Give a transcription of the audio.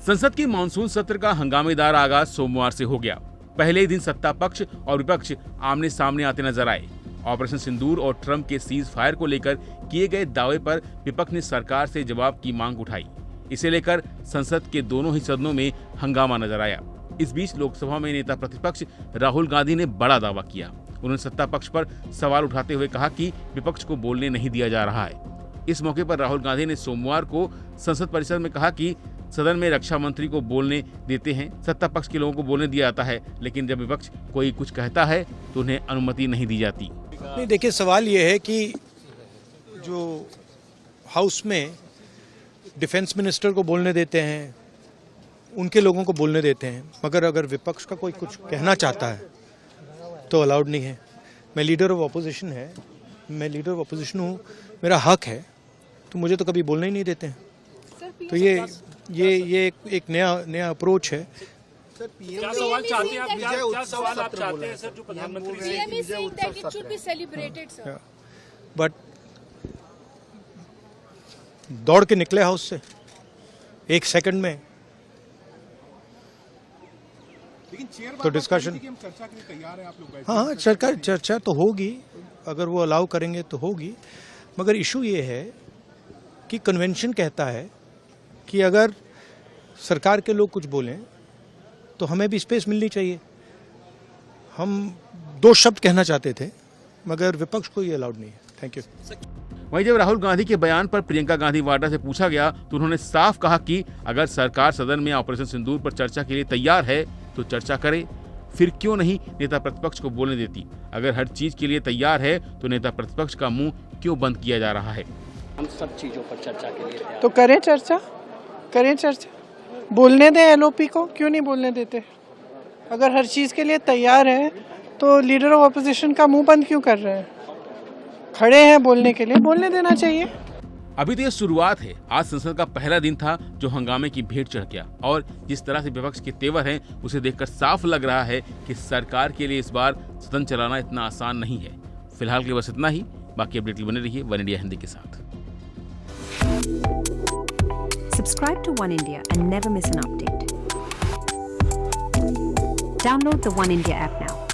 संसद के मानसून सत्र का हंगामेदार आगाज सोमवार से हो गया। पहले ही दिन सत्ता पक्ष और विपक्ष आमने सामने आते नजर आए। ऑपरेशन सिंदूर और ट्रंप के सीज फायर को लेकर किए गए दावे पर विपक्ष ने सरकार से जवाब की मांग उठाई। इसे लेकर संसद के दोनों ही सदनों में हंगामा नजर आया। इस बीच लोकसभा में नेता प्रतिपक्ष राहुल गांधी ने बड़ा दावा किया। उन्होंने सत्ता पक्ष पर सवाल उठाते हुए कहा कि विपक्ष को बोलने नहीं दिया जा रहा है। इस मौके पर राहुल गांधी ने सोमवार को संसद परिसर में कहा कि सदन में रक्षा मंत्री को बोलने देते हैं, सत्ता पक्ष के लोगों को बोलने दिया जाता है, लेकिन जब विपक्ष कोई कुछ कहता है तो उन्हें अनुमति नहीं दी जाती। नहीं, देखिए, सवाल ये है कि जो हाउस में डिफेंस मिनिस्टर को बोलने देते हैं, उनके लोगों को बोलने देते हैं, मगर अगर विपक्ष का कोई कुछ कहना चाहता है तो अलाउड नहीं है। मैं लीडर ऑफ अपोजिशन हूँ, मेरा हक है, तो मुझे तो कभी बोलने ही नहीं देते हैं। तो ये एक नया अप्रोच है। क्या सवाल चाहते हैं आप? क्या सवाल आप चाहते हैं सर, जो प्रधानमंत्री बट दौड़ के निकले हाउस से 1 सेकंड में, तो डिस्कशन, चर्चा के लिए तैयार है आप लोग? हाँ, चर्चा तो होगी, अगर वो अलाउ करेंगे तो होगी। मगर इशू ये है कि कन्वेंशन कहता है कि अगर सरकार के लोग कुछ बोलें तो हमें भी स्पेस मिलनी चाहिए। हम 2 शब्द कहना चाहते थे, मगर विपक्ष को ये अलाउड नहीं है। Thank you. वहीं जब राहुल गांधी के बयान पर प्रियंका गांधी वाड्रा से पूछा गया तो उन्होंने साफ कहा कि अगर सरकार सदन में ऑपरेशन सिंदूर पर चर्चा के लिए तैयार है तो चर्चा करे, फिर क्यों नहीं नेता प्रतिपक्ष को बोलने देती। अगर हर चीज के लिए तैयार है तो नेता प्रतिपक्ष का मुंह क्यों बंद किया जा रहा है। हम सब चीजों पर चर्चा के लिए तो करें चर्चा, बोलने दें एलओपी को, क्यों नहीं बोलने देते? अगर हर चीज के लिए तैयार है तो लीडर ऑफ अपोजिशन का मुंह बंद क्यों कर रहे हैं? खड़े हैं बोलने के लिए, बोलने देना चाहिए। अभी तो ये शुरुआत है। आज संसद का पहला दिन था जो हंगामे की भेंट चढ़ गया, और जिस तरह से विपक्ष के तेवर हैं उसे देखकर साफ लग रहा है कि सरकार के लिए इस बार सदन चलाना इतना आसान नहीं है। फिलहाल के लिए बस इतना ही। बाकी अपडेट बने रहिए वन इंडिया हिंदी के साथ। Subscribe to One India and never miss an update. Download the One India app now.